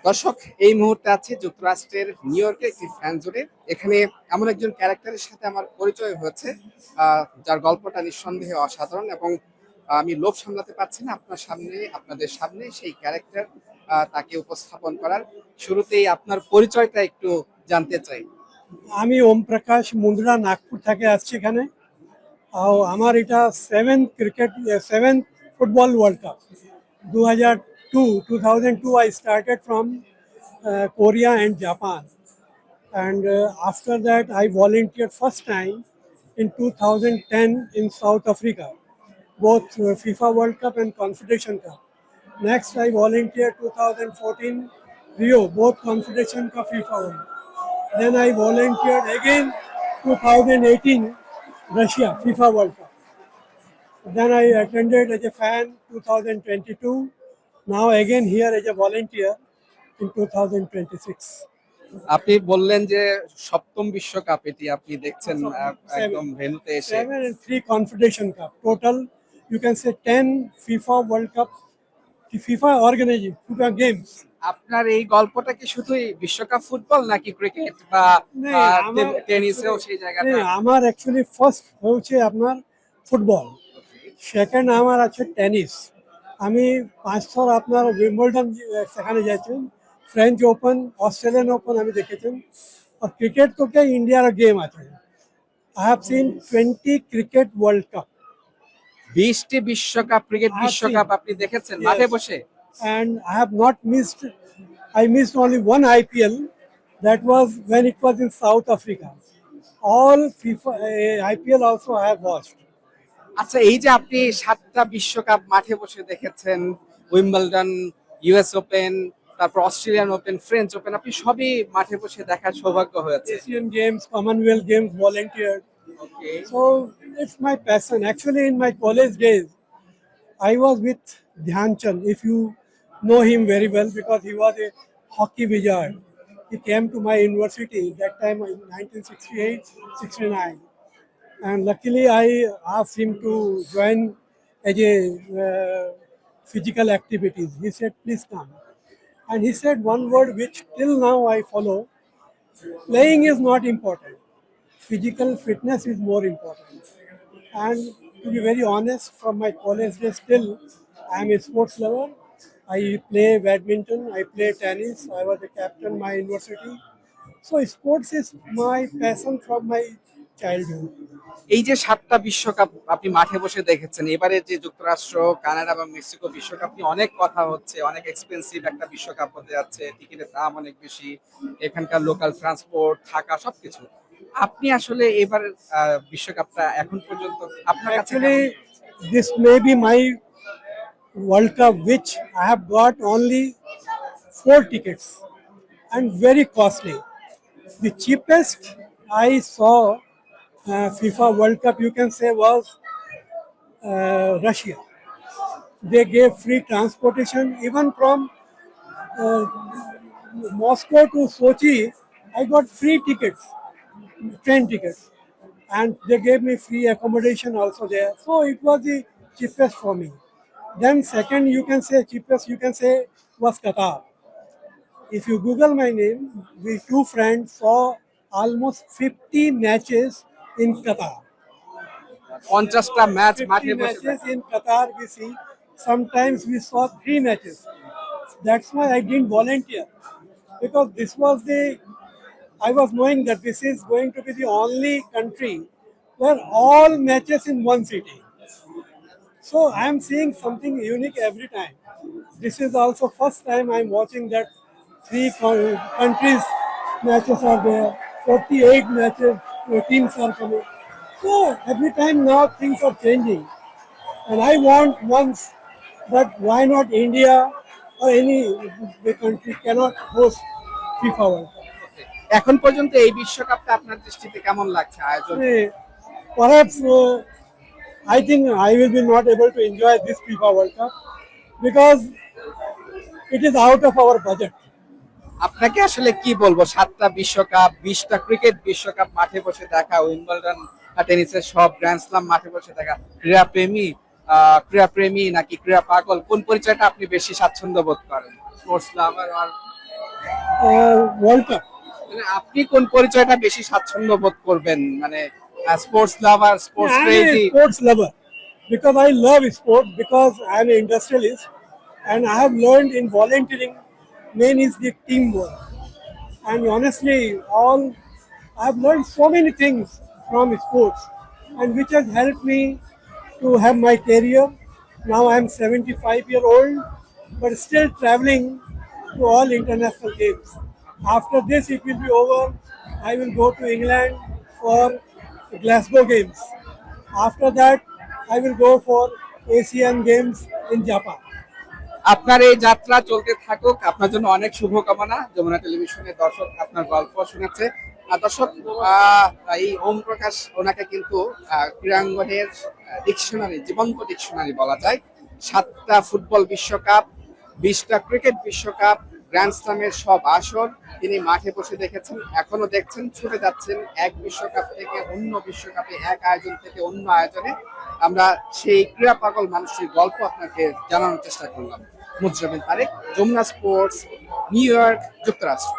দর্শক, এই মুহূর্তে আছে যুক্তরাষ্ট্রের নিউ ইয়র্কে একটি ফ্যান জোনে। এখানে এমন একজন ক্যারেক্টারের সাথে আমার পরিচয় হয়েছে, যার গল্পটা নিঃসন্দেহে অসাধারণ এবং আমি লোভ সামলাতে পারছি না আপনাদের সামনে সেই ক্যারেক্টার তাকে উপস্থাপন করার। শুরুতেই আপনার পরিচয়টা একটু জানতে চাই। আমি ওম প্রকাশ মুন্দ্রা নাগপুর থেকে আসছি এখানে। আমার এটা seventh football world cup 2002 I started from Korea and Japan, and after that I volunteered first time in 2010 in South Africa, both FIFA World Cup and Confederation Cup. Next I volunteered 2014 Rio, both Confederation Cup FIFA World. Then I volunteered again 2018 Russia FIFA World Cup. Then I attended as a fan 2022. Now again here as a volunteer in 2026. আপনি বললেন যে সপ্তম বিশ্বকাপ এটি আপনি দেখছেন একদম Seven. ভেন্যুতে এসে। 7 and 3 Confederation Cup. Total, you can say 10 FIFA World Cup, FIFA organizing, FIFA games. আপনার এই গল্পটা কি শুধুই বিশ্বকাপ ফুটবল নাকি ক্রিকেট বা টেনিসেও সেই জায়গাটা? আমার অ্যাকচুয়ালি ফার্স্ট হচ্ছে আপনার ফুটবল, সেকেন্ড আমার আছে টেনিস। আমি 5 আপনার উইম্বলডন সেখানে যাচ্ছেন, ফ্রেঞ্চ ওপেন, অস্ট্রেলিয়ান ওপেন আমি দেখেছেন। আর ক্রিকেট তো কে ইন্ডিয়ার গেম আছে। I have seen 20 cricket world cup. 20টি বিশ্বকাপ, ক্রিকেট বিশ্বকাপ আপনি দেখেছেন মাঠে বসে? And I have not missed, I missed only one IPL, that was when it was in South Africa. All FIFA IPL also I have watched. আচ্ছা, এই যে আপনি 7টা বিশ্বকাপ মাঠে বসে দেখেছেন, উইম্বলডন, ইউএস ওপেন, তারপর অস্ট্রেলিয়ান ওপেন, ফ্রেঞ্চ ওপেন, আপনি সবই মাঠে বসে দেখার সৌভাগ্য হয়েছে। Asian Games, Commonwealth Games, volunteered. Okay. So it's my passion. Actually, in my college days, I was with Dhyan Chand. If you know him very well, because he was a hockey wizard. He came to my university that time in 1968-69. And luckily I asked him to join as a physical activities. He said, please come. And he said one word which till now I follow: playing is not important. Physical fitness is more important. And to be very honest, from my college days till I am a sports lover. I play badminton, I play tennis, I was a captain in my university. So sports is my passion from my childhood. এই যে 7টা বিশ্বকাপ আপনি মাঠে বসে দেখেছেন, এবারে যে যুক্তরাষ্ট্র, কানাডা বা মেক্সিকো বিশ্বকাপ নিয়ে অনেক কথা হচ্ছে, অনেক এক্সপেন্সিভ একটা বিশ্বকাপ হতে যাচ্ছে, টিকিটের দাম অনেক বেশি, এখানকার লোকাল ট্রান্সপোর্ট, থাকা সবকিছু। আপনি আসলে এবার বিশ্বকাপটা এখন পর্যন্ত আপনার কাছে Actually, this may be my World Cup which I have got only 4 tickets and very costly. The cheapest I saw FIFA World Cup, you can say, was Russia. They gave free transportation even from uh, Moscow to Sochi. I got free tickets, train tickets, and they gave me free accommodation also there. So it was the cheapest for me. Then second, you can say cheapest, you can say, was Qatar. If you Google my name, we 2 friends saw almost 50 matches in Qatar. 50টা match 50 মাঠে বসে matches in Qatar we see. Sometimes we saw 3 matches. That's why I didn't volunteer, because this was I was knowing that this is going to be the only country where all matches in one city. So I am seeing something unique every time. This is also first time I am watching that 3 countries matches are there, 48 matches, teams are coming. So every time now things are changing, and I want once that why not India or any big country cannot host FIFA World Cup. এখন পর্যন্ত এই বিশ্বকাপটা আপনার দৃষ্টিতে কেমন লাগছে আয়োজন? Perhaps I think I will be not able to enjoy this FIFA World Cup because it is out of our budget. আপনাকে আসলে কি বলবো, 7টা বিশ্বকাপ, 20টা ক্রিকেট বিশ্বকাপ মাঠে বসে দেখা, উইম্বলডন টেনিসের সব গ্র্যান্ড স্লাম মাঠে বসে দেখা, ক্রীড়া প্রেমী নাকি ক্রীড়া পাগল, কোন পরিচয়টা আপনি বেশি স্বাচ্ছন্দ্য বোধ করেন? স্পোর্টস লাভার আর World Cup. মানে আপনি কোন পরিচয়টা বেশি স্বাচ্ছন্দ্য বোধ করবেন, মানে sports lover, sports I'm crazy? a sports lover because I love sport because I'm an industrialist and I have learned in volunteering main is the teamwork. And honestly, all I've learned so many things from sports and which has helped me to have my career. Now I'm 75-year-old but still traveling to all international games. After this it will be over. I will go to England for Glasgow Games. After that I will go for Asian Games in Japan. আপনার এই যাত্রা চলতে থাকুক, আপনার জন্য অনেক শুভকামনা। যমুনা টেলিভিশনের দর্শক আপনার গল্প শুনেছে। আর দর্শক, এই ওম প্রকাশ ওনাকে কিন্তু ক্রীড়াঙ্গনের ডিকশনারি, জীবন্ত ডিকশনারি বলা যায়। 7টা ফুটবল বিশ্বকাপ, 20টা ক্রিকেট বিশ্বকাপ, গ্র্যান্ড স্ল্যামের সব আসর তিনি মাঠে বসে দেখেছেন, এখনো দেখছেন, ছুটে যাচ্ছেন এক বিশ্বকাপ থেকে অন্য বিশ্বকাপে, এক আয়োজন থেকে অন্য আয়োজনে। আমরা সেই ক্রীড়া পাগল মানুষটির গল্প আপনাকে জানানোর চেষ্টা করলাম। Mujrabin Tarek, Jamuna sports, New York, যুক্তরাষ্ট্র।